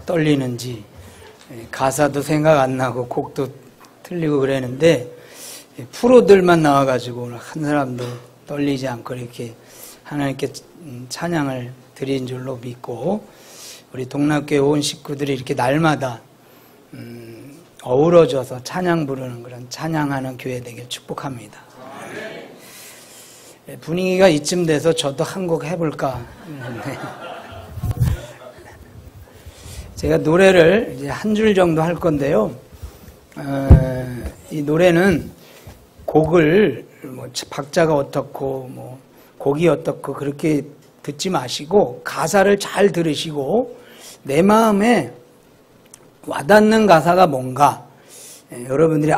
떨리는지 가사도 생각 안 나고 곡도 틀리고 그랬는데 프로들만 나와가지고 오늘 한 사람도 떨리지 않고 이렇게 하나님께 찬양을 드린 줄로 믿고 우리 동락교회 온 식구들이 이렇게 날마다 어우러져서 찬양 부르는 그런 찬양하는 교회 되길 축복합니다. 분위기가 이쯤 돼서 저도 한 곡 해볼까. 제가 노래를 이제 한 줄 정도 할 건데요. 이 노래는 곡을 뭐 박자가 어떻고 뭐 곡이 어떻고 그렇게 듣지 마시고 가사를 잘 들으시고 내 마음에 와닿는 가사가 뭔가 여러분들이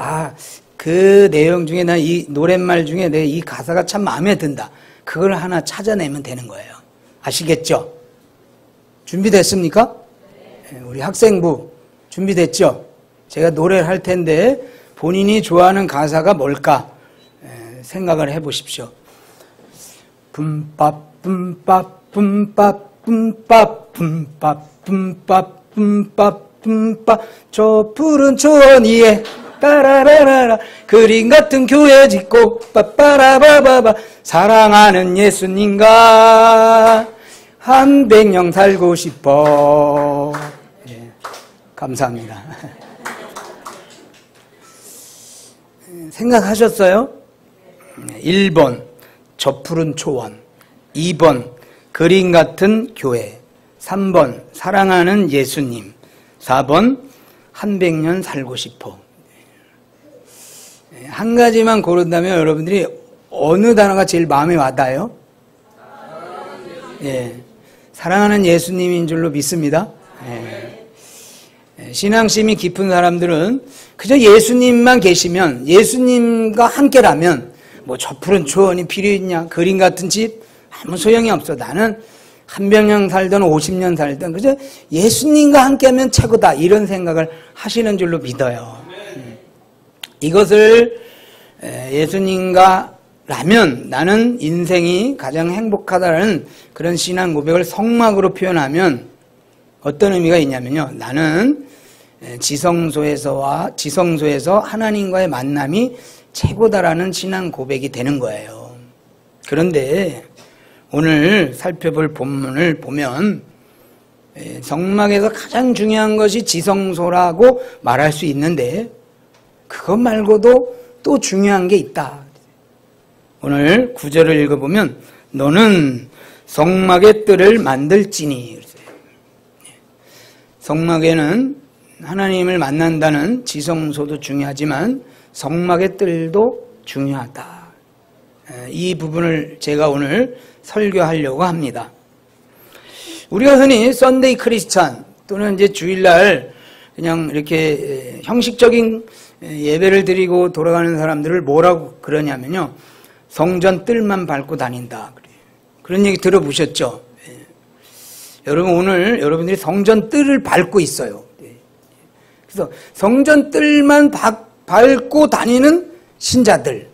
그 내용 중에 나 이 노랫말 중에 내 이 가사가 참 마음에 든다. 그걸 하나 찾아내면 되는 거예요. 아시겠죠? 준비됐습니까? 우리 학생부 준비됐죠? 제가 노래를 할 텐데 본인이 좋아하는 가사가 뭘까 생각을 해보십시오. 뿜밥 뿜밥 뿜밥 뿜밥 뿜밥 뿜밥 뿜밥 뿜밥 저 푸른 초원 위에 빠라라라라 그림 같은 교회 짓고 빠빠라바바바 사랑하는 예수님과 한 백년 살고 싶어. 예, 감사합니다. 생각하셨어요? 1번 저 푸른 초원, 2번 그림 같은 교회, 3번 사랑하는 예수님, 4번 한 백년 살고 싶어. 한 가지만 고른다면 여러분들이 어느 단어가 제일 마음에 와닿아요? 예, 사랑하는 예수님인 줄로 믿습니다. 예. 신앙심이 깊은 사람들은 그저 예수님만 계시면, 예수님과 함께라면 뭐 저 푸른 초원이 필요 있냐, 그림 같은 집 아무 소용이 없어. 나는 한 백년 살든 50년 살든 그저 예수님과 함께하면 최고다, 이런 생각을 하시는 줄로 믿어요. 이것을 예수님과 라면 나는 인생이 가장 행복하다는 그런 신앙 고백을 성막으로 표현하면 어떤 의미가 있냐면요, 나는 지성소에서 하나님과의 만남이 최고다라는 신앙 고백이 되는 거예요. 그런데 오늘 살펴볼 본문을 보면 성막에서 가장 중요한 것이 지성소라고 말할 수 있는데 그것 말고도 또 중요한 게 있다. 오늘 9절을 읽어보면 너는 성막의 뜰을 만들지니, 성막에는 하나님을 만난다는 지성소도 중요하지만 성막의 뜰도 중요하다. 이 부분을 제가 오늘 설교하려고 합니다. 우리가 흔히 썬데이 크리스찬 또는 이제 주일날 그냥 이렇게 형식적인 예배를 드리고 돌아가는 사람들을 뭐라고 그러냐면요, 성전 뜰만 밟고 다닌다. 그런 얘기 들어보셨죠? 여러분, 오늘 여러분들이 성전 뜰을 밟고 있어요. 그래서 성전 뜰만 밟고 다니는 신자들,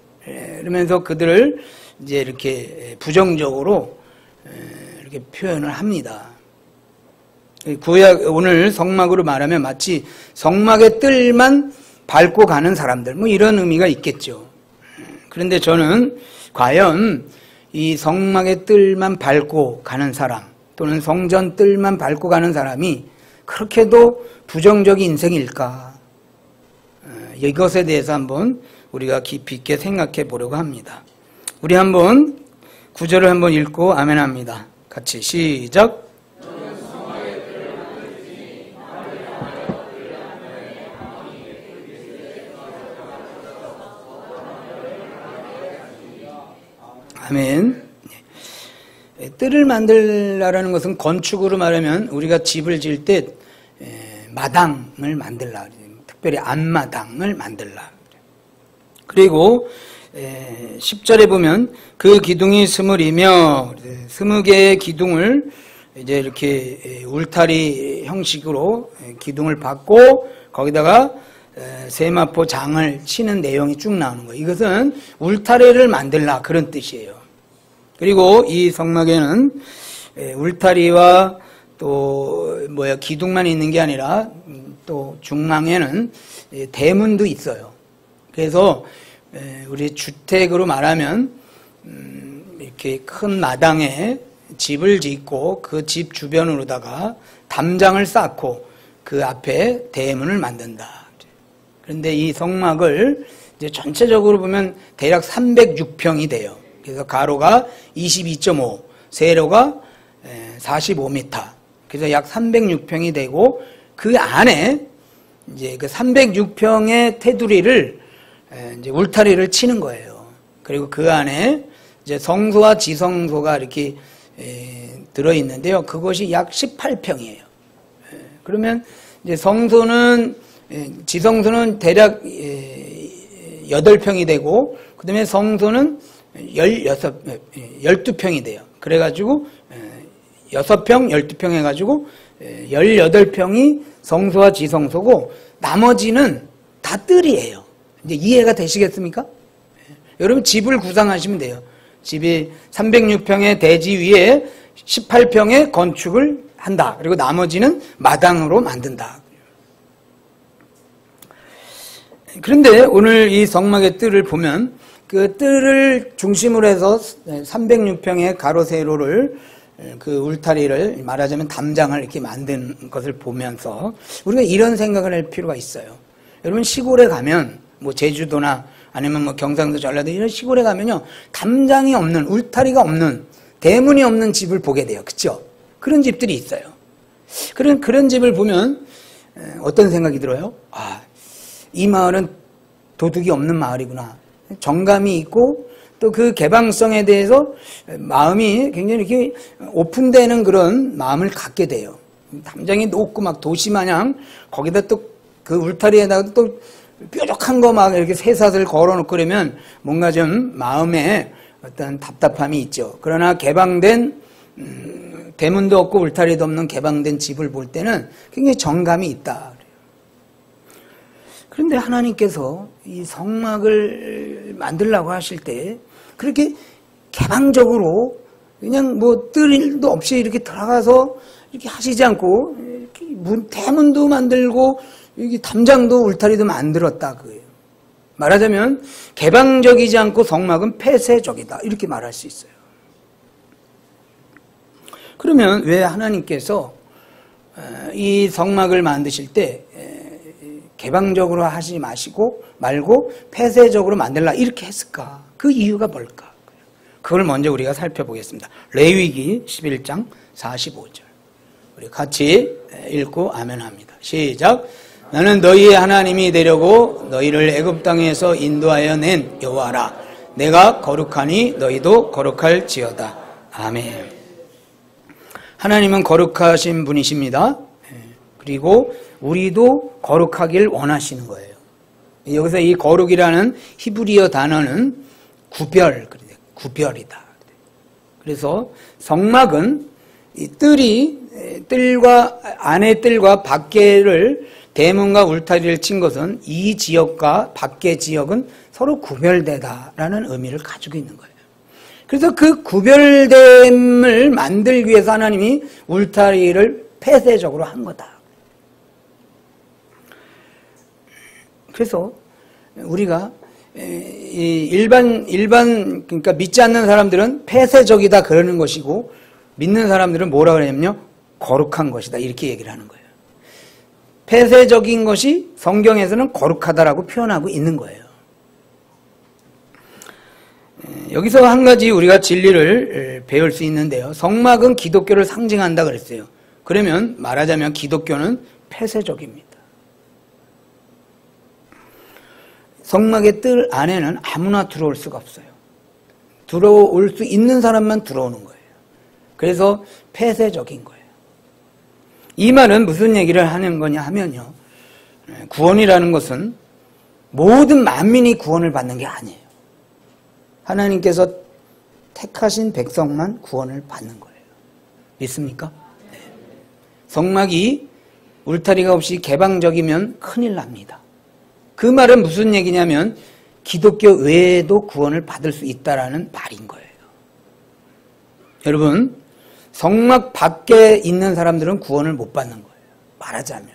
그러면서 그들을 이제 이렇게 부정적으로 이렇게 표현을 합니다. 구약 오늘 성막으로 말하면 마치 성막의 뜰만 밟고 가는 사람들, 뭐 이런 의미가 있겠죠. 그런데 저는 과연 이 성막의 뜰만 밟고 가는 사람 또는 성전 뜰만 밟고 가는 사람이 그렇게도 부정적인 인생일까? 이것에 대해서 한번 우리가 깊이 있게 생각해 보려고 합니다. 우리 한번 구절을 한번 읽고 아멘합니다. 같이 시작. 아멘. 뜰을 만들라라는 것은 건축으로 말하면 우리가 집을 지을 때 마당을 만들라, 특별히 앞마당을 만들라. 그리고 10절에 보면 그 기둥이 20이며 20개의 기둥을 이제 이렇게 울타리 형식으로 기둥을 받고 거기다가 세마포 장을 치는 내용이 쭉 나오는 거예요. 이것은 울타리를 만들라, 그런 뜻이에요. 그리고 이 성막에는 울타리와 또 기둥만 있는 게 아니라 또 중앙에는 대문도 있어요. 그래서 우리 주택으로 말하면 이렇게 큰 마당에 집을 짓고 그 집 주변으로다가 담장을 쌓고 그 앞에 대문을 만든다. 그런데 이 성막을 이제 전체적으로 보면 대략 306평이 돼요. 그래서 가로가 22.5, 세로가 45m. 그래서 약 306평이 되고 그 안에 이제 그 306평의 테두리를 이제 울타리를 치는 거예요. 그리고 그 안에 이제 성소와 지성소가 이렇게 들어 있는데요. 그것이 약 18평이에요. 그러면 이제 성소는 지성소는 대략 8평이 되고 그다음에 성소는 12평이 돼요. 그래가지고 6평, 12평 해가지고 18평이 성소와 지성소고 나머지는 다 뜰이에요. 이제 이해가 되시겠습니까? 여러분 집을 구상하시면 돼요. 집이 306평의 대지 위에 18평의 건축을 한다. 그리고 나머지는 마당으로 만든다. 그런데 오늘 이 성막의 뜰을 보면 그 뜰을 중심으로 해서 306평의 가로 세로를 그 울타리를 말하자면 담장을 이렇게 만든 것을 보면서 우리가 이런 생각을 할 필요가 있어요. 여러분 시골에 가면 뭐 제주도나 아니면 뭐 경상도 전라도 이런 시골에 가면요 담장이 없는 울타리가 없는 대문이 없는 집을 보게 돼요. 그렇죠? 그런 집들이 있어요. 그런 집을 보면 어떤 생각이 들어요? 아, 이 마을은 도둑이 없는 마을이구나. 정감이 있고 또 그 개방성에 대해서 마음이 굉장히 이렇게 오픈되는 그런 마음을 갖게 돼요. 담장이 높고 막 도시 마냥 거기다 또 그 울타리에다가 또 뾰족한 거 막 이렇게 새삿을 걸어놓고 그러면 뭔가 좀 마음에 어떤 답답함이 있죠. 그러나 개방된 대문도 없고 울타리도 없는 개방된 집을 볼 때는 굉장히 정감이 있다. 그런데 하나님께서 이 성막을 만들려고 하실 때 그렇게 개방적으로 그냥 뭐 뜰일도 없이 이렇게 들어가서 이렇게 하시지 않고 이렇게 대문도 만들고 여기 담장도 울타리도 만들었다 그거예요. 말하자면 개방적이지 않고 성막은 폐쇄적이다 이렇게 말할 수 있어요. 그러면 왜 하나님께서 이 성막을 만드실 때 개방적으로 하지 말고 폐쇄적으로 만들라 이렇게 했을까? 그 이유가 뭘까? 그걸 먼저 우리가 살펴보겠습니다. 레위기 11장 45절 우리 같이 읽고 아멘합니다. 시작. 나는 너희의 하나님이 되려고 너희를 애굽 땅에서 인도하여 낸 여호와라. 내가 거룩하니 너희도 거룩할지어다. 아멘. 하나님은 거룩하신 분이십니다. 그리고 우리도 거룩하길 원하시는 거예요. 여기서 이 거룩이라는 히브리어 단어는 구별이다. 그래서 성막은 이 안의 뜰과 밖에를 대문과 울타리를 친 것은 이 지역과 밖의 지역은 서로 구별되다라는 의미를 가지고 있는 거예요. 그래서 그 구별됨을 만들기 위해서 하나님이 울타리를 폐쇄적으로 한 거다. 그래서 우리가 일반 그러니까 믿지 않는 사람들은 폐쇄적이다 그러는 것이고 믿는 사람들은 뭐라 그러냐면요 거룩한 것이다 이렇게 얘기를 하는 거예요. 폐쇄적인 것이 성경에서는 거룩하다라고 표현하고 있는 거예요. 여기서 한 가지 우리가 진리를 배울 수 있는데요. 성막은 기독교를 상징한다 그랬어요. 그러면 말하자면 기독교는 폐쇄적입니다. 성막의 뜰 안에는 아무나 들어올 수가 없어요. 들어올 수 있는 사람만 들어오는 거예요. 그래서 폐쇄적인 거예요. 이 말은 무슨 얘기를 하는 거냐 하면요. 구원이라는 것은 모든 만민이 구원을 받는 게 아니에요. 하나님께서 택하신 백성만 구원을 받는 거예요. 믿습니까? 네. 성막이 울타리가 없이 개방적이면 큰일 납니다. 그 말은 무슨 얘기냐면 기독교 외에도 구원을 받을 수 있다라는 말인 거예요. 여러분, 성막 밖에 있는 사람들은 구원을 못 받는 거예요. 말하자면.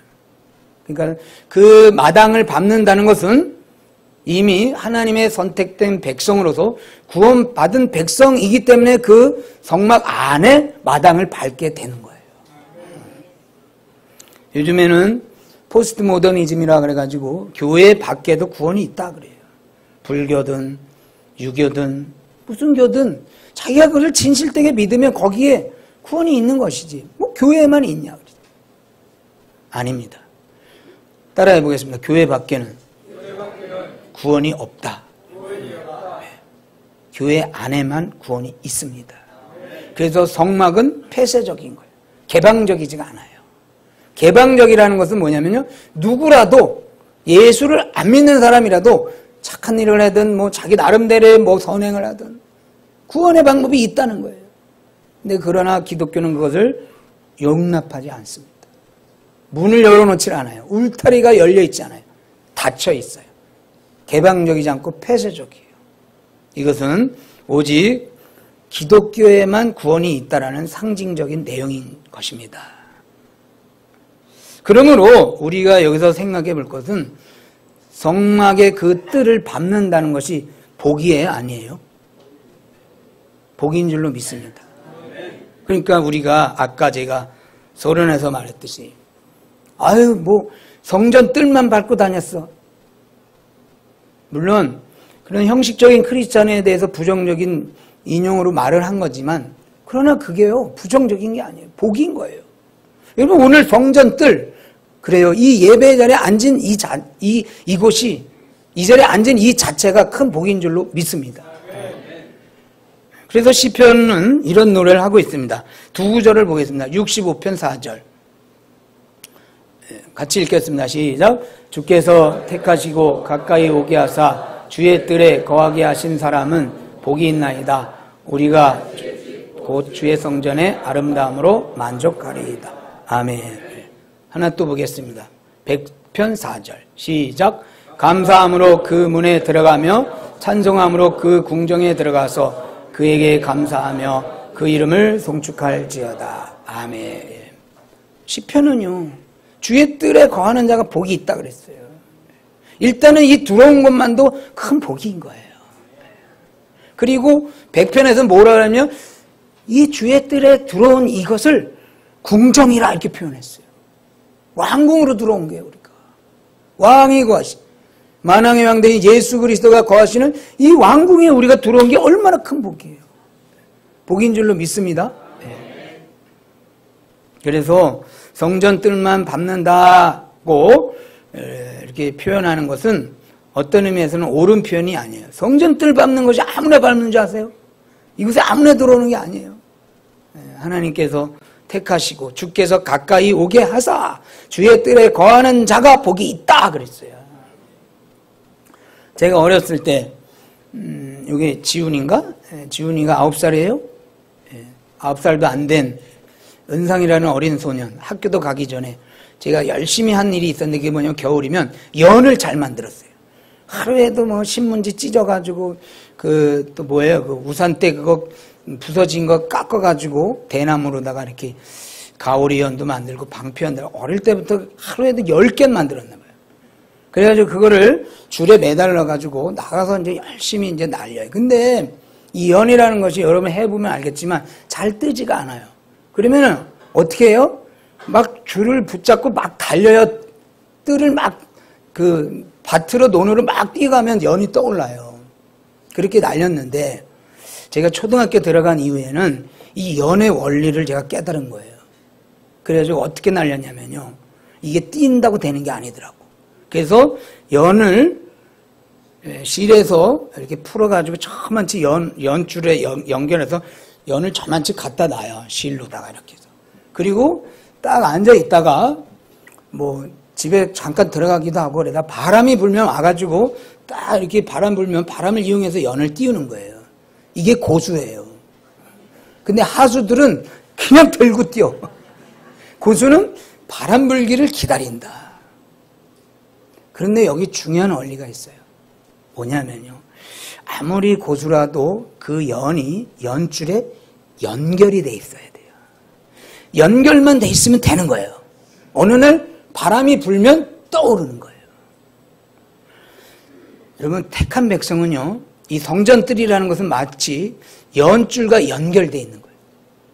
그러니까 그 마당을 밟는다는 것은 이미 하나님의 선택된 백성으로서 구원받은 백성이기 때문에 그 성막 안에 마당을 밟게 되는 거예요. 요즘에는 포스트 모더니즘이라 그래가지고 교회 밖에도 구원이 있다 그래요. 불교든 유교든 무슨 교든 자기가 그걸 진실되게 믿으면 거기에 구원이 있는 것이지 뭐 교회에만 있냐 그러죠. 아닙니다. 따라해 보겠습니다. 교회 밖에는 구원이 없다. 네. 교회 안에만 구원이 있습니다. 그래서 성막은 폐쇄적인 거예요. 개방적이지가 않아요. 개방적이라는 것은 뭐냐면요, 누구라도 예수를 안 믿는 사람이라도 착한 일을 하든 뭐 자기 나름대로의 뭐 선행을 하든 구원의 방법이 있다는 거예요. 근데 그러나 기독교는 그것을 용납하지 않습니다. 문을 열어놓지 않아요. 울타리가 열려 있지 않아요. 닫혀 있어요. 개방적이지 않고 폐쇄적이에요. 이것은 오직 기독교에만 구원이 있다라는 상징적인 내용인 것입니다. 그러므로 우리가 여기서 생각해 볼 것은 성막의 그 뜰을 밟는다는 것이 복이에요, 아니에요? 복인 줄로 믿습니다. 그러니까 우리가 아까 제가 서론에서 말했듯이 아유 뭐 성전 뜰만 밟고 다녔어. 물론 그런 형식적인 크리스찬에 대해서 부정적인 인용으로 말을 한 거지만 그러나 그게요 부정적인 게 아니에요. 복인 거예요. 여러분 오늘 성전 뜰 그래요. 이 예배 자리에 앉은 이곳이 이 자리에 앉은 이 자체가 큰 복인 줄로 믿습니다. 그래서 시편은 이런 노래를 하고 있습니다. 두 구절을 보겠습니다. 65편 4절 같이 읽겠습니다. 시작. 주께서 택하시고 가까이 오게 하사 주의 뜰에 거하게 하신 사람은 복이 있나이다. 우리가 곧 주의 성전의 아름다움으로 만족하리이다. 아멘. 하나 또 보겠습니다. 100편 4절 시작. 감사함으로 그 문에 들어가며 찬송함으로 그 궁정에 들어가서 그에게 감사하며 그 이름을 송축할지어다. 아멘. 시편은요 주의 뜰에 거하는 자가 복이 있다 그랬어요. 일단은 이 들어온 것만도 큰 복인 거예요. 그리고 100편에서 뭐라 하냐면 이 주의 뜰에 들어온 이것을 궁정이라 이렇게 표현했어요. 왕궁으로 들어온 거예요. 우리가 왕이 거하시 만왕의 왕대인 예수 그리스도가 거하시는 이 왕궁에 우리가 들어온 게 얼마나 큰 복이에요. 복인 줄로 믿습니다. 네. 그래서 성전 뜰만 밟는다고 이렇게 표현하는 것은 어떤 의미에서는 옳은 표현이 아니에요. 성전 뜰 밟는 것이 아무나 밟는 줄 아세요? 이곳에 아무나 들어오는 게 아니에요. 하나님께서 택하시고 주께서 가까이 오게 하사 주의 뜰에 거하는 자가 복이 있다 그랬어요. 제가 어렸을 때 이게 지훈인가? 지훈이가 9살이에요. 9살도 안 된 은상이라는 어린 소년, 학교도 가기 전에 제가 열심히 한 일이 있었는데 그게 뭐냐면 겨울이면 연을 잘 만들었어요. 하루에도 뭐 신문지 찢어가지고 그 또 뭐예요? 그 우산대 그거 부서진 거 깎아가지고 대나무로다가 이렇게 가오리 연도 만들고 방패 연도 어릴 때부터 하루에도 10개 만들었나 봐요. 그래가지고 그거를 줄에 매달려가지고 나가서 이제 열심히 이제 날려요. 근데 이 연이라는 것이 여러분 해보면 알겠지만 잘 뜨지가 않아요. 그러면은 어떻게 해요? 막 줄을 붙잡고 막 달려요. 뜰을 막 그 밭으로 논으로 막 뛰어가면 연이 떠올라요. 그렇게 날렸는데 제가 초등학교 들어간 이후에는 이 연의 원리를 제가 깨달은 거예요. 그래가지고 어떻게 날렸냐면요. 이게 뛴다고 되는 게 아니더라고. 그래서 연을 실에서 이렇게 풀어가지고 저만치 연줄에 연결해서 연을 저만치 갖다 놔요. 실로다가 이렇게 해서. 그리고 딱 앉아 있다가 뭐 집에 잠깐 들어가기도 하고 그러다 바람이 불면 와가지고 딱 이렇게 바람 불면 바람을 이용해서 연을 띄우는 거예요. 이게 고수예요. 근데 하수들은 그냥 들고 뛰어. 고수는 바람 불기를 기다린다. 그런데 여기 중요한 원리가 있어요. 뭐냐면요. 아무리 고수라도 그 연이 연줄에 연결이 돼 있어야 돼요. 연결만 돼 있으면 되는 거예요. 어느 날 바람이 불면 떠오르는 거예요. 여러분, 택한 백성은요, 이 성전뜰이라는 것은 마치 연줄과 연결되어 있는 거예요.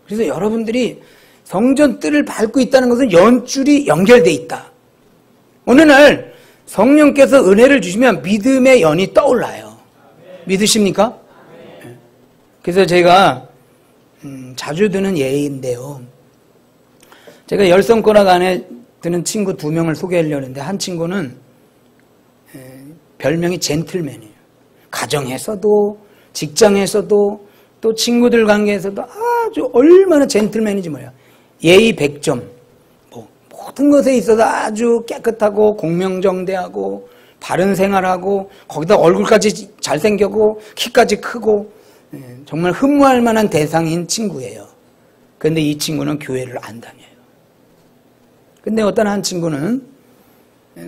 그래서 여러분들이 성전뜰을 밟고 있다는 것은 연줄이 연결되어 있다. 어느 날 성령께서 은혜를 주시면 믿음의 연이 떠올라요. 믿으십니까? 그래서 제가 자주 드는 예인데요. 제가 열성ቆ락 안에 드는 친구 2명을 소개하려는데, 한 친구는 별명이 젠틀맨이에요. 가정에서도 직장에서도 또 친구들 관계에서도 아주 얼마나 젠틀맨인지 뭐야. 예의 100점. 모든 것에 있어서 아주 깨끗하고 공명정대하고 바른 생활하고 거기다 얼굴까지 잘생겼고 키까지 크고 정말 흠모할 만한 대상인 친구예요. 그런데 이 친구는 교회를 안 다녀요. 근데 어떤 한 친구는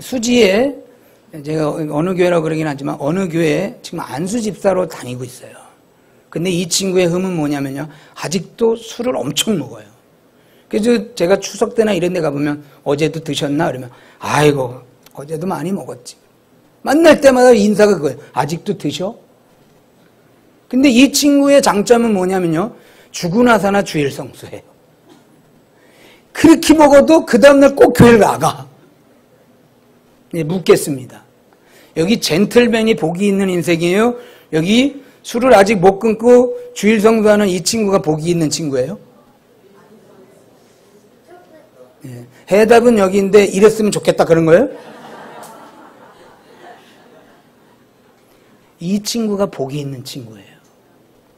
수지에, 제가 어느 교회라고 그러긴 하지만 어느 교회에 지금 안수 집사로 다니고 있어요. 근데 이 친구의 흠은 뭐냐면요, 아직도 술을 엄청 먹어요. 그래서 제가 추석 때나 이런 데 가보면 어제도 드셨나? 그러면 아이고 어제도 많이 먹었지. 만날 때마다 인사가 그거예요. 아직도 드셔? 근데 이 친구의 장점은 뭐냐면요, 죽으나사나 주일 성수해요. 그렇게 먹어도 그 다음날 꼭 교회를 나가. 네, 묻겠습니다. 여기 젠틀맨이 복이 있는 인생이에요? 여기 술을 아직 못 끊고 주일 성수하는 이 친구가 복이 있는 친구예요? 네, 해답은 여기인데 이랬으면 좋겠다 그런 거예요? 이 친구가 복이 있는 친구예요.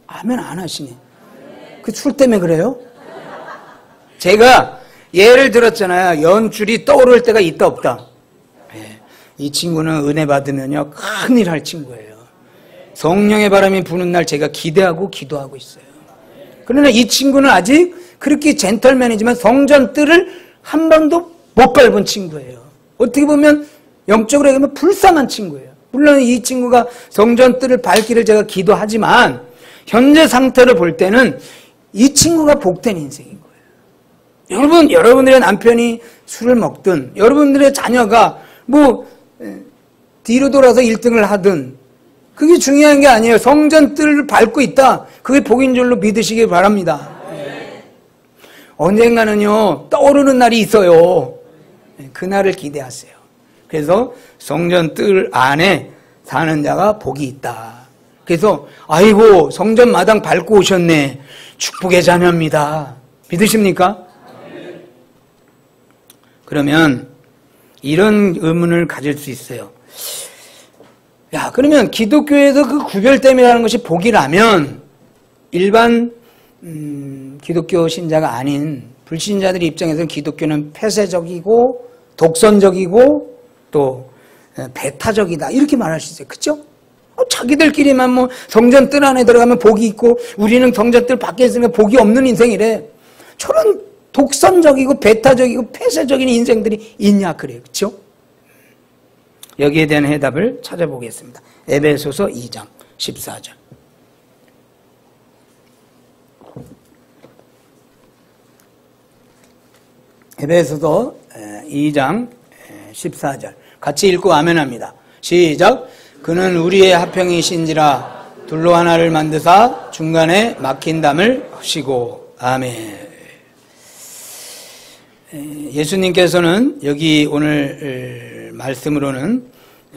아멘 안 하시네. 그 술 때문에 그래요? 제가 예를 들었잖아요. 연줄이 떠오를 때가 있다 없다. 네. 이 친구는 은혜 받으면요 큰일 할 친구예요. 성령의 바람이 부는 날 제가 기대하고 기도하고 있어요. 그러나 이 친구는 아직 그렇게 젠틀맨이지만 성전뜰을 한 번도 못 밟은 친구예요. 어떻게 보면 영적으로 얘기하면 불쌍한 친구예요. 물론 이 친구가 성전뜰을 밟기를 제가 기도하지만 현재 상태를 볼 때는 이 친구가 복된 인생인 거예요. 여러분, 여러분들의 남편이 술을 먹든 여러분들의 자녀가 뒤로 돌아서 1등을 하든 그게 중요한 게 아니에요. 성전뜰을 밟고 있다. 그게 복인 줄로 믿으시기 바랍니다. 언젠가는요 떠오르는 날이 있어요. 그날을 기대하세요. 그래서 성전뜰 안에 사는 자가 복이 있다. 그래서 아이고 성전 마당 밟고 오셨네. 축복의 자녀입니다. 믿으십니까? 그러면 이런 의문을 가질 수 있어요. 야, 그러면 기독교에서 그 구별됨이라는 것이 복이라면 일반 기독교 신자가 아닌 불신자들의 입장에서는 기독교는 폐쇄적이고 독선적이고 또 배타적이다 이렇게 말할 수 있어요. 그렇죠? 자기들끼리만 성전뜰 안에 들어가면 복이 있고 우리는 성전뜰 밖에 있으면 복이 없는 인생이래. 저런 독선적이고 배타적이고 폐쇄적인 인생들이 있냐 그래요. 그렇죠? 여기에 대한 해답을 찾아보겠습니다. 에베소서 2장 14절. 에베소서 2장 14절 같이 읽고 아멘합니다. 시작. 그는 우리의 화평이신지라 둘로 하나를 만드사 중간에 막힌 담을 하시고. 아멘. 예수님께서는 여기 오늘 말씀으로는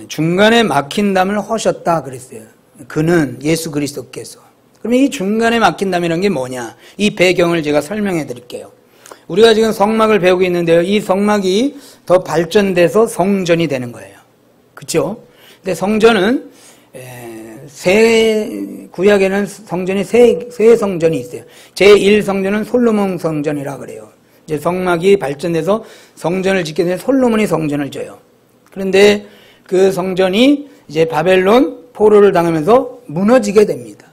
중간에 막힌 담을 허셨다 그랬어요. 그는 예수 그리스도께서. 그러면 이 중간에 막힌 담이라는 게 뭐냐? 이 배경을 제가 설명해 드릴게요. 우리가 지금 성막을 배우고 있는데요. 이 성막이 더 발전돼서 성전이 되는 거예요. 그렇죠? 근데 성전은 구약에는 성전이 세 성전이 있어요. 제1성전은 솔로몬 성전이라 그래요. 이제 성막이 발전돼서 성전을 짓게 되면 솔로몬이 성전을 져요. 그런데 그 성전이 이제 바벨론 포로를 당하면서 무너지게 됩니다.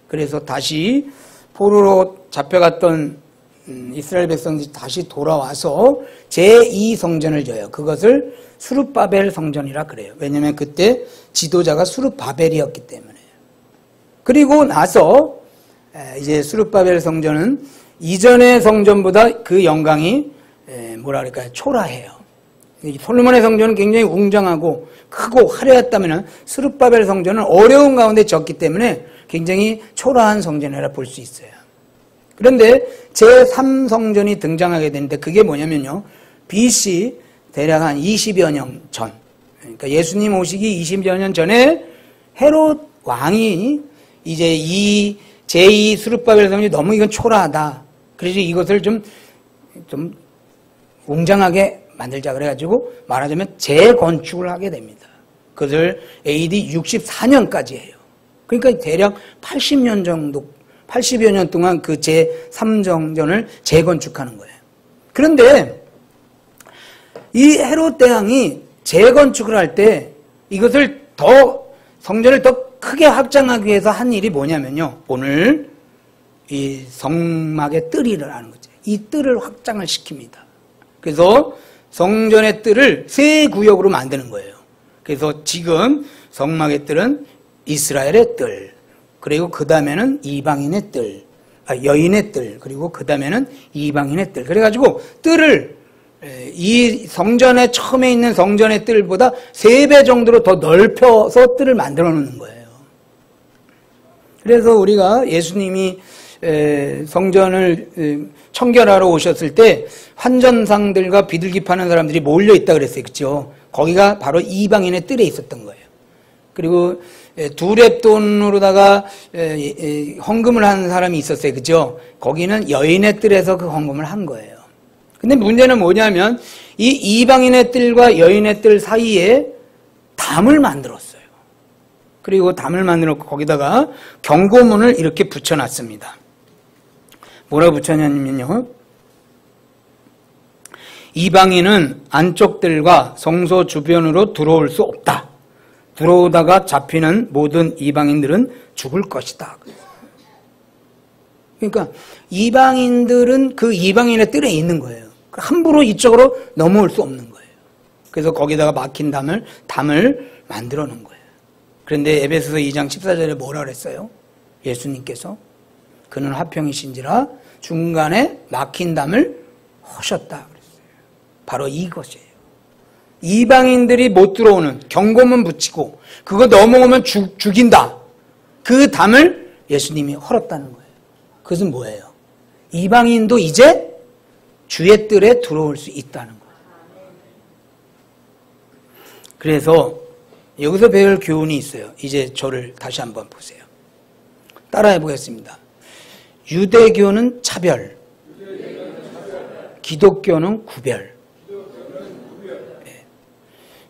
그래서 다시 포로로 잡혀갔던 이스라엘 백성들이 다시 돌아와서 제2성전을 져요. 그것을 수룹바벨 성전이라 그래요. 왜냐하면 그때 지도자가 수룹바벨이었기 때문에. 그리고 나서 이제 수룹바벨 성전은 이전의 성전보다 그 영광이 뭐라 그럴까요? 초라해요. 솔로몬의 성전은 굉장히 웅장하고 크고 화려했다면 스룹바벨 성전은 어려운 가운데 졌기 때문에 굉장히 초라한 성전이라 볼 수 있어요. 그런데 제3성전이 등장하게 되는데 그게 뭐냐면요. BC 대략 한 20여 년 전, 그러니까 예수님 오시기 20여 년 전에 헤롯 왕이 이제 이 제2 스룹바벨 성전이 너무 이건 초라하다. 그래서 이것을 좀 웅장하게 만들자 그래가지고 말하자면 재건축을 하게 됩니다. 그것을 AD 64년까지 해요. 그러니까 대략 80년 정도, 80여 년 동안 그 제3성전을 재건축하는 거예요. 그런데 이 헤롯 대왕이 재건축을 할 때 이것을 성전을 더 크게 확장하기 위해서 한 일이 뭐냐면요. 오늘 이 성막의 뜰이를 하는 거죠. 이 뜰을 확장을 시킵니다. 그래서 성전의 뜰을 세 구역으로 만드는 거예요. 그래서 지금 성막의 뜰은 이스라엘의 뜰, 그리고 그 다음에는 이방인의 뜰, 여인의 뜰, 그리고 그 다음에는 이방인의 뜰. 그래가지고 뜰을 이 성전에 처음에 있는 성전의 뜰보다 3배 정도로 더 넓혀서 뜰을 만들어 놓는 거예요. 그래서 우리가 예수님이 성전을 청결하러 오셨을 때 환전상들과 비둘기 파는 사람들이 몰려 있다 그랬어요. 그렇죠? 거기가 바로 이방인의 뜰에 있었던 거예요. 그리고 두렙돈으로다가 헌금을 하는 사람이 있었어요. 그죠? 거기는 여인의 뜰에서 그 헌금을 한 거예요. 근데 문제는 뭐냐면 이 이방인의 뜰과 여인의 뜰 사이에 담을 만들었어요. 그리고 담을 만들었고 거기다가 경고문을 이렇게 붙여놨습니다. 뭐라 붙여냐면요. 이방인은 안쪽 뜰과 성소 주변으로 들어올 수 없다. 들어오다가 잡히는 모든 이방인들은 죽을 것이다. 그러니까 이방인들은 그 이방인의 뜰에 있는 거예요. 함부로 이쪽으로 넘어올 수 없는 거예요. 그래서 거기다가 막힌 담을 만들어 놓은 거예요. 그런데 에베소서 2장 14절에 뭐라 그랬어요? 예수님께서 그는 화평이신지라 중간에 막힌 담을 허셨다 그랬어요. 바로 이것이에요. 이방인들이 못 들어오는 경고문 붙이고 그거 넘어오면 죽인다. 그 담을 예수님이 헐었다는 거예요. 그것은 뭐예요? 이방인도 이제 주의 뜰에 들어올 수 있다는 거예요. 그래서 여기서 배울 교훈이 있어요. 이제 저를 다시 한번 보세요. 따라해 보겠습니다. 유대교는 차별, 기독교는 구별.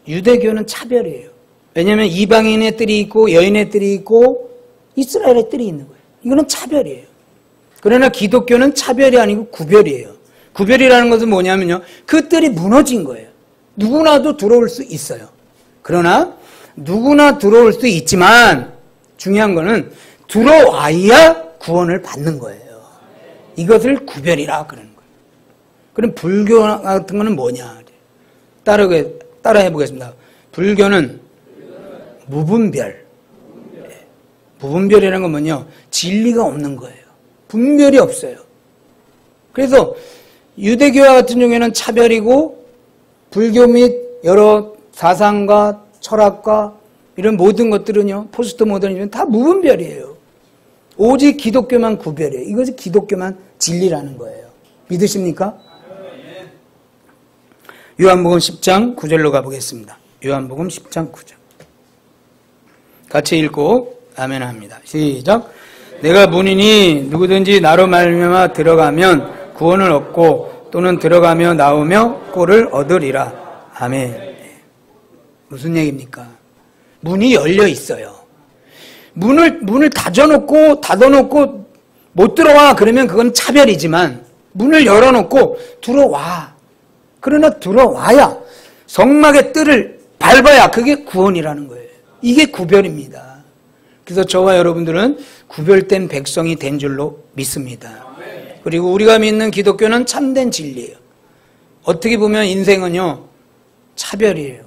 유대교는 차별이에요. 왜냐하면 이방인의 뜰이 있고 여인의 뜰이 있고 이스라엘의 뜰이 있는 거예요. 이거는 차별이에요. 그러나 기독교는 차별이 아니고 구별이에요. 구별이라는 것은 뭐냐면요. 그 뜰이 무너진 거예요. 누구나도 들어올 수 있어요. 그러나 누구나 들어올 수 있지만 중요한 거는 들어와야 구원을 받는 거예요. 이것을 구별이라 그러는 거예요. 그럼 불교 같은 거는 뭐냐? 따라해 보겠습니다. 불교는 무분별. 무분별이라는 건 뭐냐? 진리가 없는 거예요. 분별이 없어요. 그래서 유대교와 같은 경우에는 차별이고 불교 및 여러 사상과 철학과 이런 모든 것들은요. 포스트 모더니즘은 다 무분별이에요. 오직 기독교만 구별이에요. 이것이 기독교만 진리라는 거예요. 믿으십니까? 요한복음 10장 9절로 가보겠습니다. 요한복음 10장 9절. 같이 읽고 아멘 합니다. 시작. 내가 문이니 누구든지 나로 말미암아 들어가면 구원을 얻고 또는 들어가며 나오며 꼴을 얻으리라. 아멘. 무슨 얘기입니까? 문이 열려 있어요. 문을 닫아놓고 못 들어와 그러면 그건 차별이지만 문을 열어놓고 들어와. 그러나 들어와야 성막의 뜰을 밟아야 그게 구원이라는 거예요. 이게 구별입니다. 그래서 저와 여러분들은 구별된 백성이 된 줄로 믿습니다. 그리고 우리가 믿는 기독교는 참된 진리예요. 어떻게 보면 인생은요 차별이에요.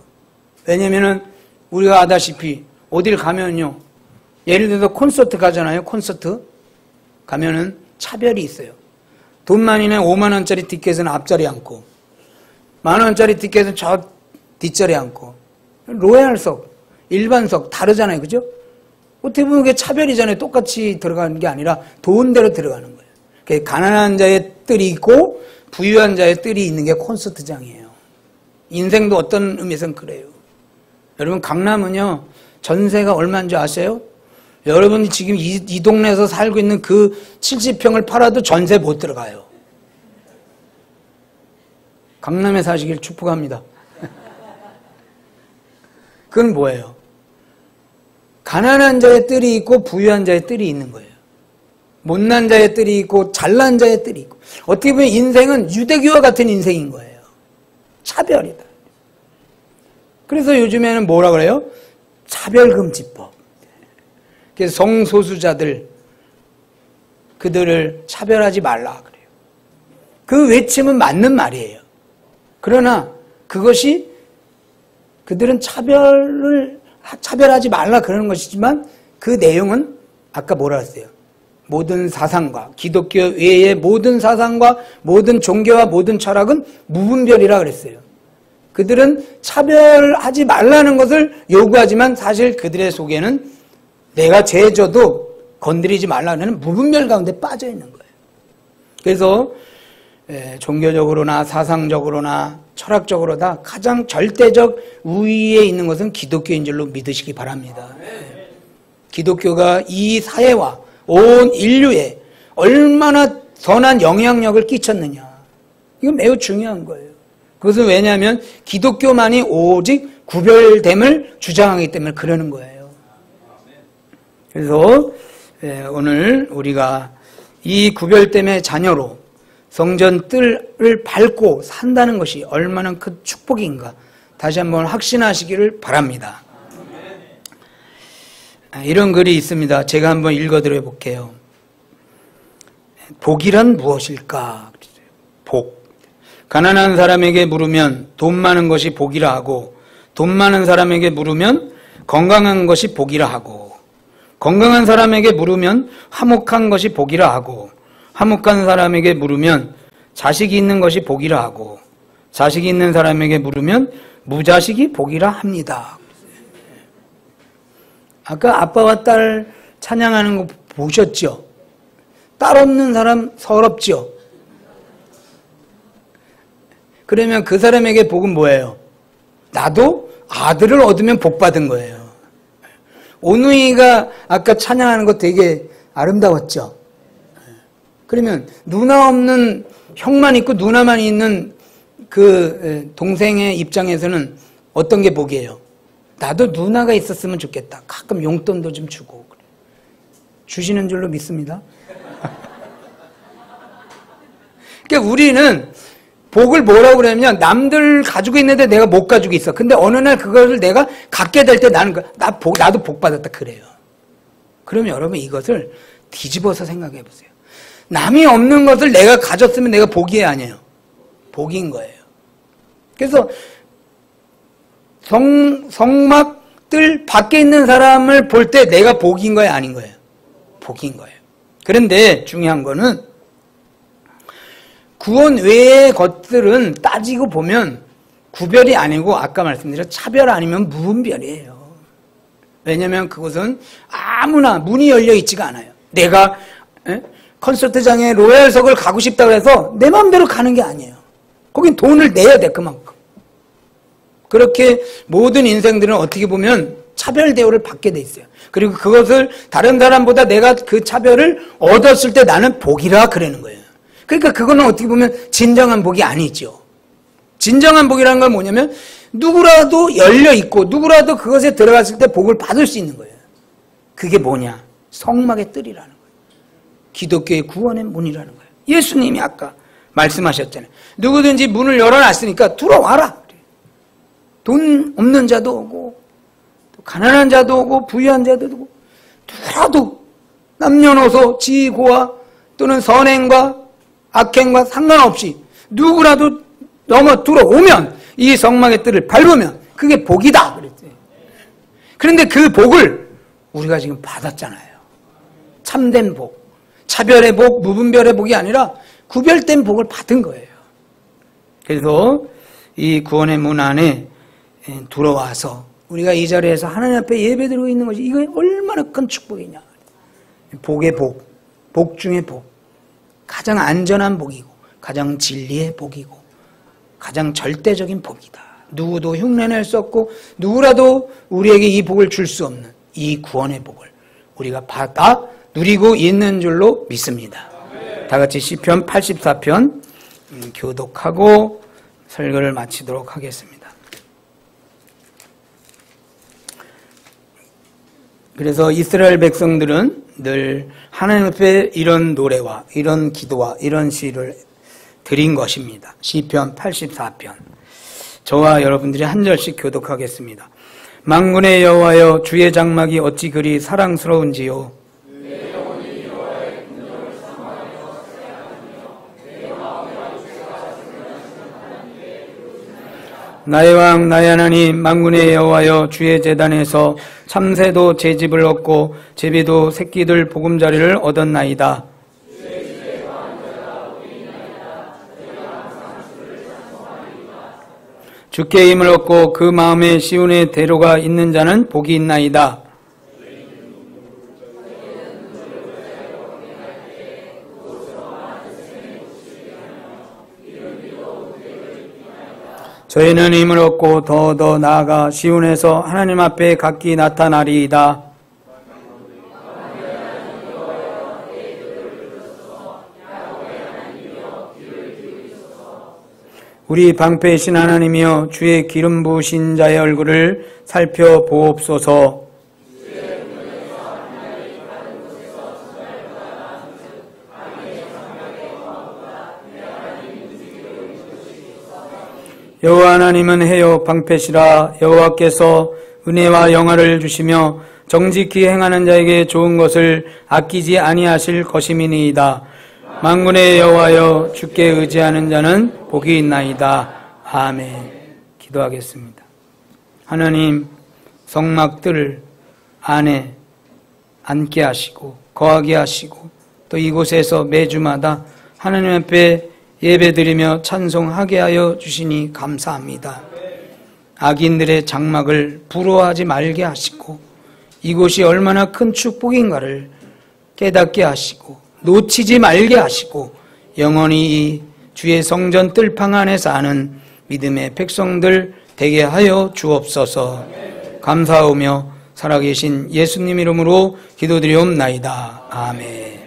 왜냐면은 우리가 아다시피 어딜 가면요 예를 들어서 콘서트 가잖아요. 콘서트 가면은 차별이 있어요. 돈 많이 내 5만 원짜리 티켓은 앞자리 앉고 10,000원짜리 티켓은 저 뒷자리에 앉고 로얄석, 일반석 다르잖아요. 그죠? 어떻게 보면 그게 차별이잖아요. 똑같이 들어가는 게 아니라 돈대로 들어가는 거예요. 가난한 자의 뜰이 있고 부유한 자의 뜰이 있는 게 콘서트장이에요. 인생도 어떤 의미에서는 그래요. 여러분 강남은요 전세가 얼마인 줄 아세요? 여러분이 지금 이 동네에서 살고 있는 그 70평을 팔아도 전세 못 들어가요. 강남에 사시길 축복합니다. 그건 뭐예요? 가난한 자의 뜰이 있고 부유한 자의 뜰이 있는 거예요. 못난 자의 뜰이 있고 잘난 자의 뜰이 있고 어떻게 보면 인생은 유대교와 같은 인생인 거예요. 차별이다. 그래서 요즘에는 뭐라 그래요? 차별금지법. 그래서 성소수자들 그들을 차별하지 말라 그래요. 그 외침은 맞는 말이에요. 그러나 그것이 그들은 차별하지 말라 그러는 것이지만 그 내용은 아까 뭐라 했어요? 모든 사상과 기독교 외의 모든 사상과 모든 종교와 모든 철학은 무분별이라 그랬어요. 그들은 차별하지 말라는 것을 요구하지만 사실 그들의 속에는 내가 죄져도 건드리지 말라는 무분별 가운데 빠져 있는 거예요. 그래서 종교적으로나 사상적으로나 철학적으로나 가장 절대적 우위에 있는 것은 기독교인 줄로 믿으시기 바랍니다. 기독교가 이 사회와 온 인류에 얼마나 선한 영향력을 끼쳤느냐. 이건 매우 중요한 거예요. 그것은 왜냐하면 기독교만이 오직 구별됨을 주장하기 때문에 그러는 거예요. 그래서 오늘 우리가 이 구별됨의 자녀로 성전 뜰을 밟고 산다는 것이 얼마나 큰 축복인가 다시 한번 확신하시기를 바랍니다. 이런 글이 있습니다. 제가 한번 읽어드려 볼게요. 복이란 무엇일까? 복. 가난한 사람에게 물으면 돈 많은 것이 복이라 하고 돈 많은 사람에게 물으면 건강한 것이 복이라 하고 건강한 사람에게 물으면 화목한 것이 복이라 하고 화목한 사람에게 물으면 자식이 있는 것이 복이라 하고 자식이 있는 사람에게 물으면 무자식이 복이라 합니다. 아까 아빠와 딸 찬양하는 거 보셨죠? 딸 없는 사람 서럽죠? 그러면 그 사람에게 복은 뭐예요? 나도 아들을 얻으면 복 받은 거예요. 오누이가 아까 찬양하는 거 되게 아름다웠죠? 그러면 누나 없는 형만 있고 누나만 있는 그 동생의 입장에서는 어떤 게 복이에요? 나도 누나가 있었으면 좋겠다. 가끔 용돈도 좀 주고 주시는 줄로 믿습니다. 그러니까 우리는 복을 뭐라고 그러냐면 남들 가지고 있는데 내가 못 가지고 있어. 근데 어느 날 그것을 내가 갖게 될 때 나도 복 받았다 그래요. 그러면 여러분 이것을 뒤집어서 생각해 보세요. 남이 없는 것을 내가 가졌으면 내가 복이 아니에요. 복인 거예요. 그래서 성막들 밖에 있는 사람을 볼 때 내가 복인 거예요, 아닌 거예요? 복인 거예요. 그런데 중요한 거는 구원 외의 것들은 따지고 보면 구별이 아니고 아까 말씀드린 차별 아니면 무분별이에요. 왜냐하면 그것은 아무나 문이 열려 있지가 않아요. 내가 콘서트장에 로얄석을 가고 싶다고 해서 내 마음대로 가는 게 아니에요. 거긴 돈을 내야 돼, 그만큼. 그렇게 모든 인생들은 어떻게 보면 차별 대우를 받게 돼 있어요. 그리고 그것을 다른 사람보다 내가 그 차별을 얻었을 때 나는 복이라 그러는 거예요. 그러니까 그거는 어떻게 보면 진정한 복이 아니죠. 진정한 복이라는 건 뭐냐면 누구라도 열려 있고 누구라도 그것에 들어갔을 때 복을 받을 수 있는 거예요. 그게 뭐냐? 성막의 뜰이라는 거예요. 기독교의 구원의 문이라는 거예요. 예수님이 아까 말씀하셨잖아요. 누구든지 문을 열어놨으니까 들어와라. 돈 없는 자도 오고 가난한 자도 오고 부유한 자도 오고 누구라도 남녀노소 지고와 또는 선행과 악행과 상관없이 누구라도 넘어 들어오면 이 성막의 뜰을 밟으면 그게 복이다 그랬어요. 그런데 그 복을 우리가 지금 받았잖아요. 참된 복, 차별의 복, 무분별의 복이 아니라 구별된 복을 받은 거예요. 그래서 이 구원의 문 안에 들어와서 우리가 이 자리에서 하나님 앞에 예배드리고 있는 것이 이거 얼마나 큰 축복이냐. 복의 복, 복 중의 복. 가장 안전한 복이고 가장 진리의 복이고 가장 절대적인 복이다. 누구도 흉내낼 수 없고 누구라도 우리에게 이 복을 줄 수 없는 이 구원의 복을 우리가 받아 누리고 있는 줄로 믿습니다. 다 같이 시편 84편 교독하고 설교를 마치도록 하겠습니다. 그래서 이스라엘 백성들은 늘 하나님 앞에 이런 노래와 이런 기도와 이런 시를 드린 것입니다. 시편 84편. 저와 여러분들이 한 절씩 교독하겠습니다. 만군의 여호와여, 주의 장막이 어찌 그리 사랑스러운지요. 나의 왕 나의 하나님, 만군의 여호와여, 주의 제단에서 참새도 제 집을 얻고 제비도 새끼들 보금자리를 얻었나이다. 주께 힘을 얻고 그 마음에 시온의 대로가 있는 자는 복이 있나이다. 저희는 힘을 얻고 더 나아가 시온에서 하나님 앞에 각기 나타나리이다. 우리 방패이신 하나님이여, 주의 기름 부으신 자의 얼굴을 살펴보옵소서. 여호와 하나님은 해요 방패시라. 여호와께서 은혜와 영화를 주시며 정직히 행하는 자에게 좋은 것을 아끼지 아니하실 것임이니이다. 만군의 여호와여, 주께 의지하는 자는 복이 있나이다. 아멘. 기도하겠습니다. 하나님, 성막들 안에 앉게 하시고 거하게 하시고 또 이곳에서 매주마다 하나님 앞에 예배드리며 찬송하게 하여 주시니 감사합니다. 악인들의 장막을 부러워하지 말게 하시고 이곳이 얼마나 큰 축복인가를 깨닫게 하시고 놓치지 말게 하시고 영원히 이 주의 성전 뜰방 안에 사는 믿음의 백성들 되게 하여 주옵소서. 감사하며 살아계신 예수님 이름으로 기도드리옵나이다. 아멘.